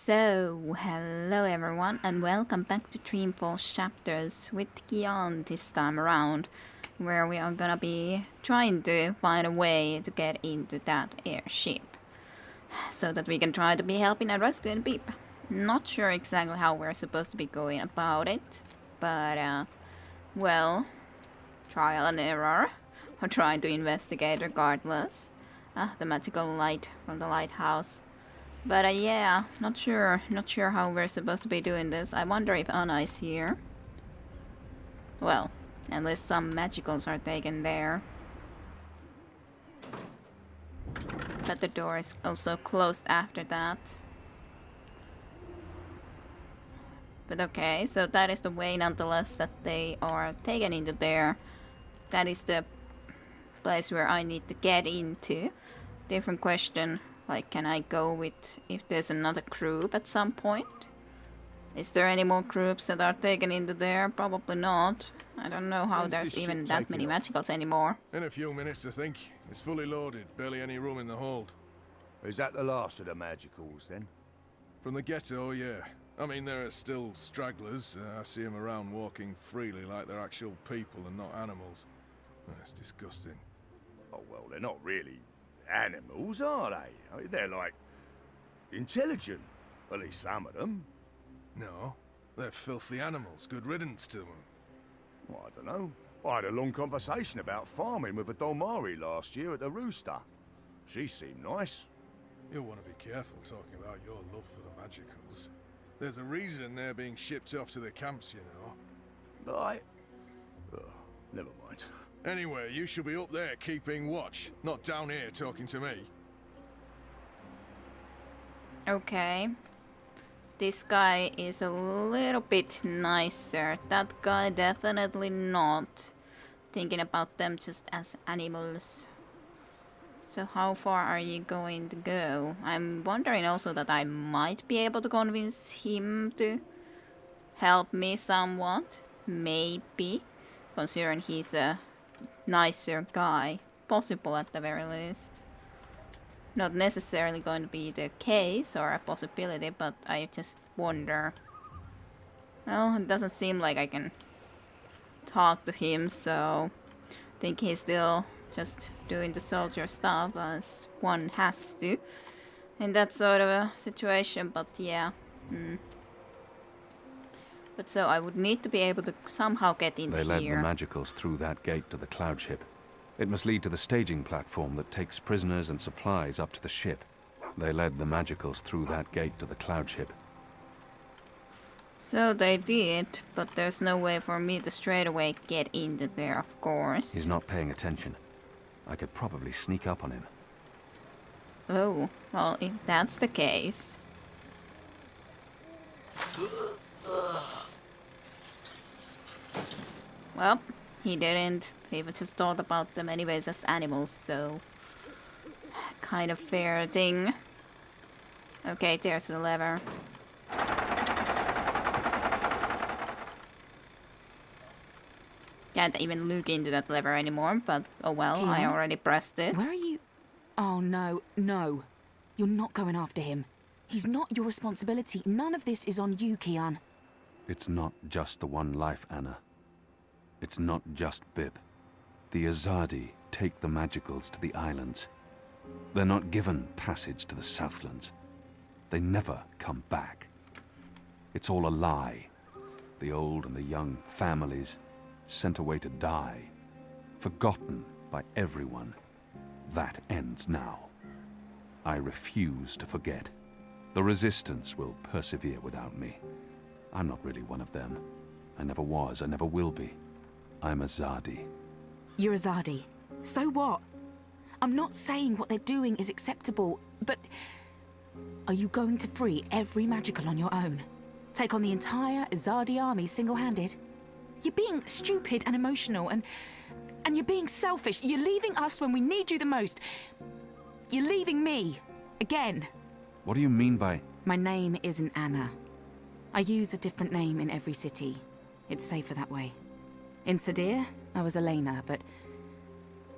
So, hello everyone and welcome back to Dreamfall chapters with Kian this time around, where we are gonna be trying to find a way to get into that airship, so that we can try to be helping and rescuing people. Not sure exactly how we're supposed to be going about it, but well, trial and error, or trying to investigate regardless. The magical light from the lighthouse. But yeah, not sure how we're supposed to be doing this. I wonder if Anna is here. Well, unless some magicals are taken there. But the door is also closed after that. But okay, so that is the way nonetheless that they are taken into there. That is the place where I need to get into. Different question. Like, can I go with if there's another group at some point? Is there any more groups that are taken into there? Probably not. I don't know how there's even that many magicals anymore. In a few minutes, I think. It's fully loaded, barely any room in the hold. Is that the last of the magicals, then? From the ghetto, yeah. I mean, there are still stragglers. I see them around walking freely like they're actual people and not animals. It's disgusting. Oh, well, they're not really animals, are they? I mean, they're like intelligent, at least some of them. No, they're filthy animals. Good riddance to them. Well, I don't know. I had a long conversation about farming with a Dolmari last year at the Rooster. She seemed nice. You'll want to be careful talking about your love for the magicals. There's a reason they're being shipped off to the camps, you know. Right. Never mind. Anyway, you should be up there keeping watch, not down here talking to me. Okay. This guy is a little bit nicer. That guy definitely not. Thinking about them just as animals. So how far are you going to go? I'm wondering also that I might be able to convince him to help me somewhat. Maybe. Considering he's a nicer guy. Possible at the very least. Not necessarily going to be the case or a possibility, but I just wonder. Well, it doesn't seem like I can talk to him, so I think he's still just doing the soldier stuff as one has to in that sort of a situation, but yeah. But so I would need to be able to somehow get in here. They led the magicals through that gate to the cloud ship. It must lead to the staging platform that takes prisoners and supplies up to the ship. They led the magicals through that gate to the cloud ship. So they did, but there's no way for me to straight away get into there, of course. He's not paying attention. I could probably sneak up on him. Oh, well, if that's the case... Well, he didn't. He just thought about them anyways as animals, so... kind of fair thing. Okay, there's the lever. Can't even look into that lever anymore, but oh well, Kian? I already pressed it. Where are you? Oh, no, no. You're not going after him. He's not your responsibility. None of this is on you, Kian. It's not just the one life, Anna. It's not just Bib. The Azadi take the magicals to the islands. They're not given passage to the Southlands. They never come back. It's all a lie. The old and the young families sent away to die, forgotten by everyone. That ends now. I refuse to forget. The Resistance will persevere without me. I'm not really one of them. I never was, I never will be. I'm Azadi. You're Azadi. So what? I'm not saying what they're doing is acceptable, but... Are you going to free every magical on your own? Take on the entire Azadi army single-handed? You're being stupid and emotional, and you're being selfish. You're leaving us when we need you the most. You're leaving me. Again. What do you mean by... My name isn't Anna. I use a different name in every city. It's safer that way. In Sadir, I was Elena, but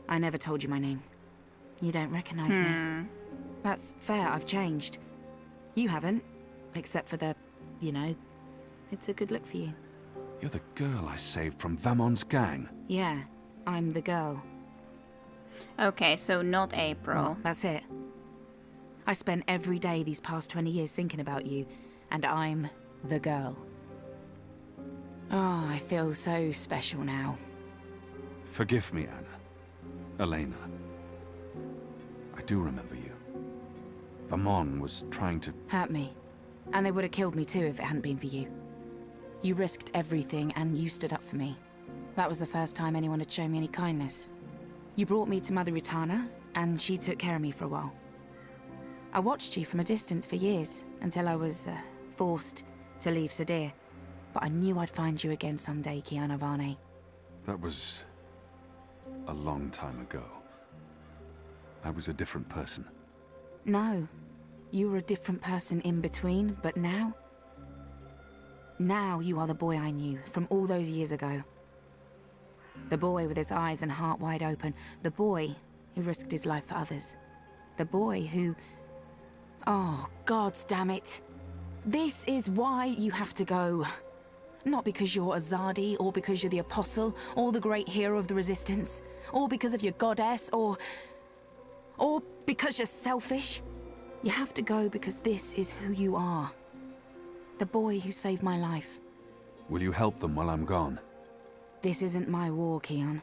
I never told you my name. You don't recognize me. That's fair, I've changed. You haven't. Except for the, you know, it's a good look for you. You're the girl I saved from Vamon's gang. Yeah, I'm the girl. Okay, so not April. Well, that's it. I spent every day these past 20 years thinking about you, and I'm the girl. Oh, I feel so special now. Forgive me, Anna. Elena. I do remember you. Vamon was trying to... Hurt me. And they would have killed me too if it hadn't been for you. You risked everything and you stood up for me. That was the first time anyone had shown me any kindness. You brought me to Mother Ritana, and she took care of me for a while. I watched you from a distance for years, until I was forced to leave Sadir. But I knew I'd find you again someday, Kiana Varney. That was... a long time ago. I was a different person. No. You were a different person in between, but now... Now you are the boy I knew, from all those years ago. The boy with his eyes and heart wide open. The boy who risked his life for others. The boy who... Oh, gods damn it. This is why you have to go. Not because you're Azadi, or because you're the Apostle, or the great hero of the Resistance, or because of your goddess, or because you're selfish. You have to go because this is who you are. The boy who saved my life. Will you help them while I'm gone? This isn't my war, Keon.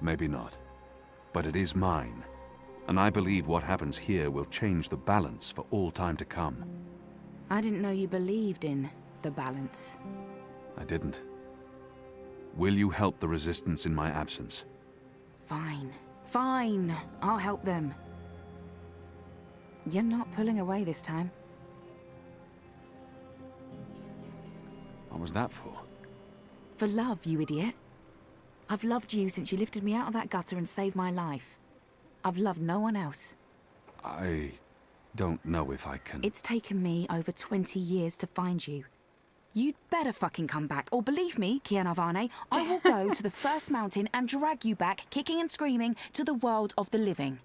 Maybe not. But it is mine. And I believe what happens here will change the balance for all time to come. I didn't know you believed in the balance. I didn't. Will you help the Resistance in my absence? Fine. Fine. I'll help them. You're not pulling away this time. What was that for? For love, you idiot. I've loved you since you lifted me out of that gutter and saved my life. I've loved no one else. I don't know if I can... It's taken me over 20 years to find you. You'd better fucking come back, or believe me, Kiana Varney, I will go to the first mountain and drag you back, kicking and screaming, to the world of the living.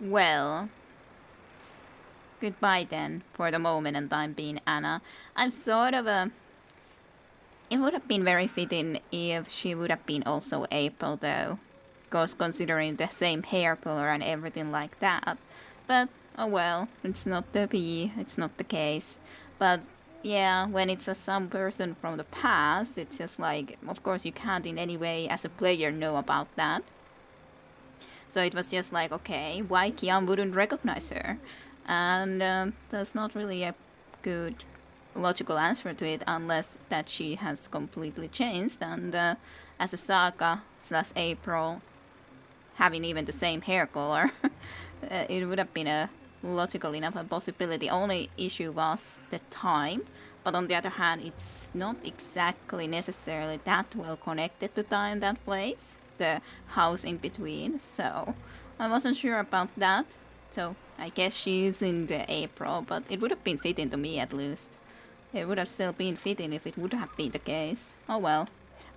Well, goodbye then, for the moment and time being, Anna. I'm sort of a... It would have been very fitting if she would have been also April, though. Because considering the same hair color and everything like that. But, oh well, it's not to be, it's not the case. But, yeah, when it's some person from the past, it's just like, of course you can't in any way as a player know about that. So it was just like, okay, why Kian wouldn't recognize her? And there's not really a good logical answer to it, unless that she has completely changed. And as a Saga / April, having even the same hair color, it would have been a logical enough a possibility. Only issue was the time. But on the other hand, it's not exactly necessarily that well connected to time, that place. The house in between, so I wasn't sure about that. So I guess she's in the April, but it would have been fitting to me at least. It would have still been fitting if it would have been the case. Oh well,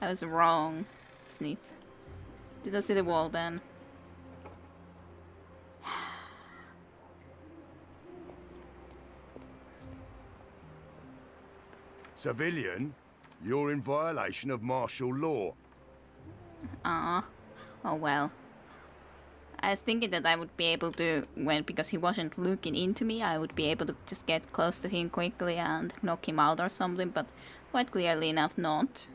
I was wrong. Sniff. Did I see the wall then? Civilian, you're in violation of martial law. Oh well. I was thinking that I would be able to, because he wasn't looking into me, I would be able to just get close to him quickly and knock him out or something, but quite clearly enough not.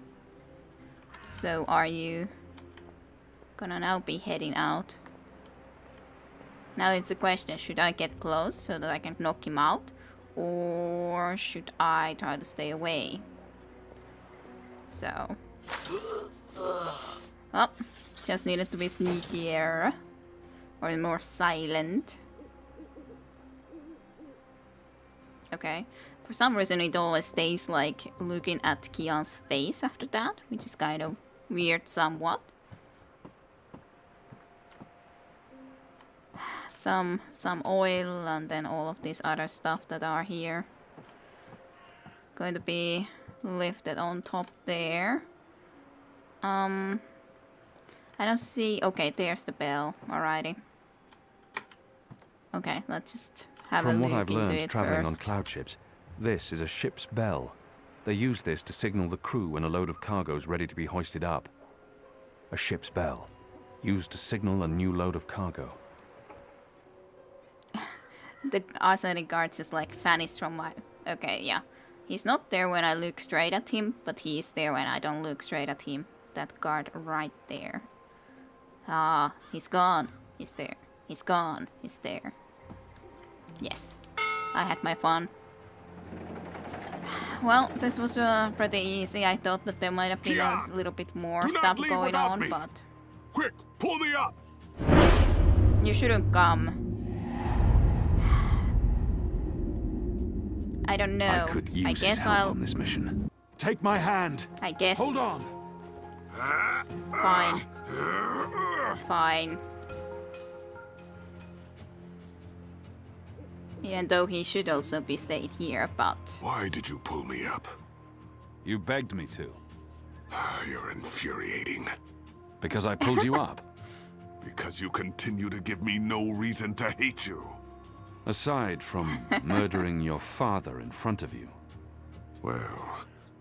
So are you gonna now be heading out? Now it's a question, should I get close so that I can knock him out? Or should I try to stay away? So... Oh, just needed to be sneakier. Or more silent. Okay. For some reason it always stays like looking at Kian's face after that, which is kind of weird somewhat. Some oil and then all of these other stuff that are here. Going to be lifted on top there. I don't see... Okay, there's the bell. Alrighty. Okay, let's just have From a what look I've into learned it traveling on first. cloud ships, this is a ship's bell. They use this to signal the crew when a load of cargo is ready to be hoisted up. A ship's bell, used to signal a new load of cargo. The arsenic guard just like vanished from my... Okay, yeah. He's not there when I look straight at him, but he's there when I don't look straight at him. That guard right there. Ah, he's gone. He's there. He's gone. He's there. Yes. I had my fun. Well, this was pretty easy. I thought that there might have been a Kian, little bit more do not stuff leave going without on, me. but... Quick, pull me up! You shouldn't come. I don't know. I could use I his guess help I'll... on this mission. Take my hand. I guess... Hold on. Fine. Fine. Even though he should also be stayed here, but... Why did you pull me up? You begged me to. You're infuriating. Because I pulled you up. Because you continue to give me no reason to hate you. Aside from murdering your father in front of you. Well,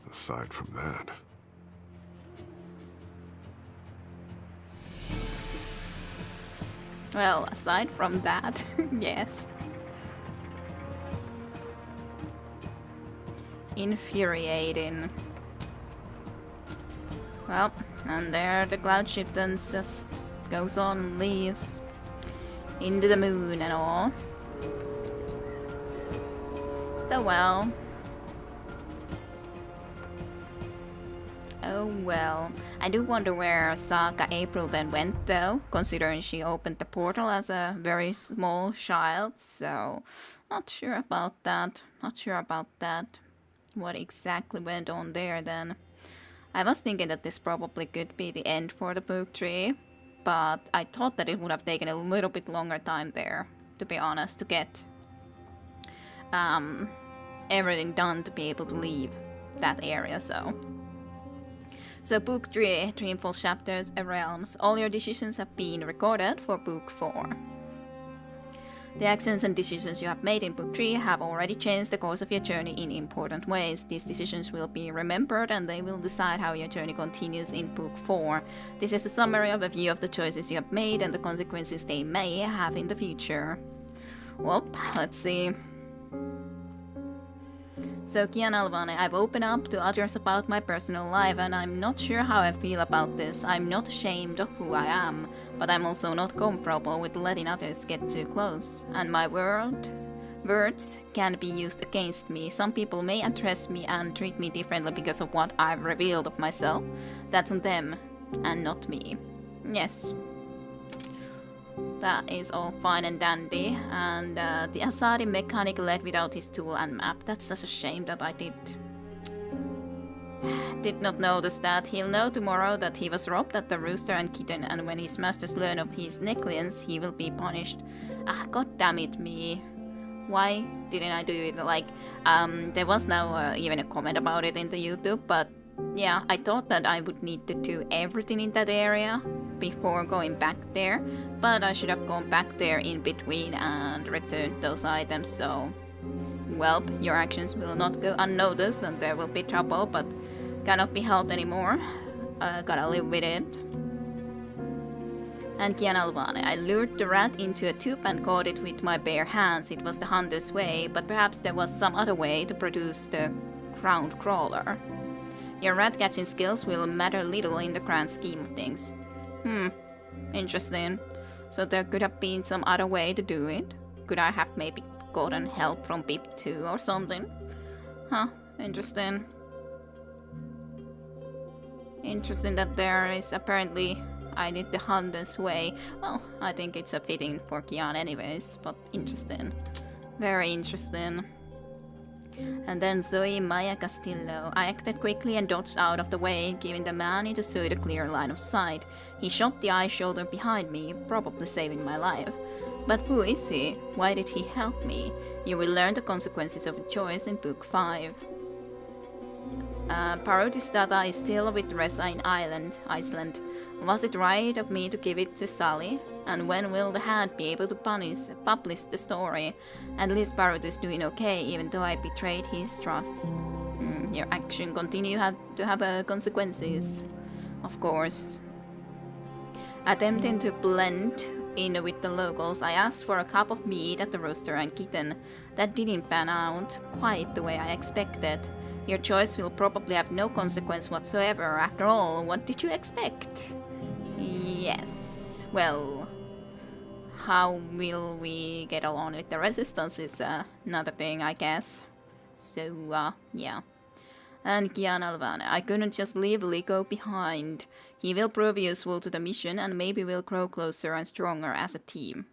aside from that... Well, aside from that, yes. Infuriating. Well, and there the cloud ship then just goes on and leaves into the moon and all. Oh well. Oh well. I do wonder where Saga April then went though, considering she opened the portal as a very small child, so not sure about that. Not sure about that. What exactly went on there then? I was thinking that this probably could be the end for the book tree, but I thought that it would have taken a little bit longer time there, to be honest, to get everything done to be able to leave that area, so. So book 3, Dreamfall Chapters, Realms. All your decisions have been recorded for book 4. The actions and decisions you have made in book 3 have already changed the course of your journey in important ways. These decisions will be remembered and they will decide how your journey continues in book 4. This is a summary of a view of the choices you have made and the consequences they may have in the future. Well, let's see. So Kian Alvane, I've opened up to others about my personal life and I'm not sure how I feel about this. I'm not ashamed of who I am, but I'm also not comfortable with letting others get too close. And my words can be used against me. Some people may address me and treat me differently because of what I've revealed of myself. That's on them and not me. Yes. That is all fine and dandy, and the Asari mechanic led without his tool and map. That's such a shame that I did not notice that. He'll know tomorrow that he was robbed at the Rooster and Kitten, and when his masters learn of his negligence, he will be punished. Ah, god damn it, me. Why didn't I do it? Like, there was now even a comment about it in the YouTube, but yeah, I thought that I would need to do everything in that area before going back there, but I should have gone back there in between and returned those items, so... Well, your actions will not go unnoticed and there will be trouble, but cannot be helped anymore. Gotta live with it. And Kian Alvane, I lured the rat into a tube and caught it with my bare hands. It was the hunter's way, but perhaps there was some other way to produce the ground crawler. Your rat catching skills will matter little in the grand scheme of things. Interesting. So there could have been some other way to do it? Could I have maybe gotten help from Bip too or something? Huh, interesting. Interesting that there is apparently I did the hunter's way. Well, I think it's a fitting for Kian anyways, but interesting. Very interesting. And then Zoe Maya Castillo. I acted quickly and dodged out of the way, giving the man in the suit a clear line of sight. He shot the eye shoulder behind me, probably saving my life. But who is he? Why did he help me? You will learn the consequences of a choice in book 5. Parody's data is still with Resign Iceland. Was it right of me to give it to Sally? And when will the Hat be able to publish the story? At least Parody's doing okay, even though I betrayed his trust. Your action continue to have consequences, of course. Attempting to blend in with the locals, I asked for a cup of meat at the Rooster and Kitten. That didn't pan out quite the way I expected. Your choice will probably have no consequence whatsoever. After all, what did you expect? Yes. Well, how will we get along with the resistance is another thing, I guess. So, yeah. And Kian Alvane, I couldn't just leave Liko behind. He will prove useful to the mission and maybe we'll grow closer and stronger as a team.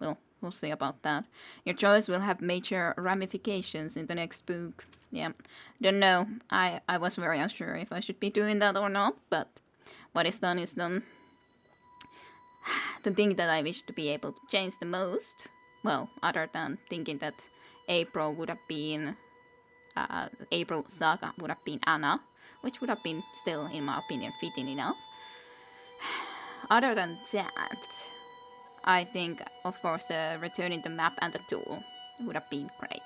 Well, we'll see about that. Your choice will have major ramifications in the next book. Yeah, don't know. I was very unsure if I should be doing that or not, but what is done is done. The thing that I wish to be able to change the most, well, other than thinking that April would have been, April Saga would have been Anna, which would have been still, in my opinion, fitting enough. Other than that, I think, of course, returning the map and the tool would have been great.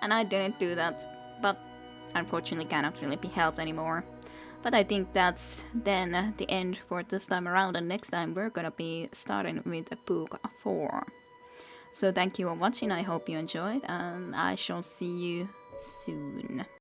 And I didn't do that, but unfortunately cannot really be helped anymore. But I think that's then the end for this time around, and next time we're gonna be starting with book 4. So thank you for watching, I hope you enjoyed, and I shall see you soon.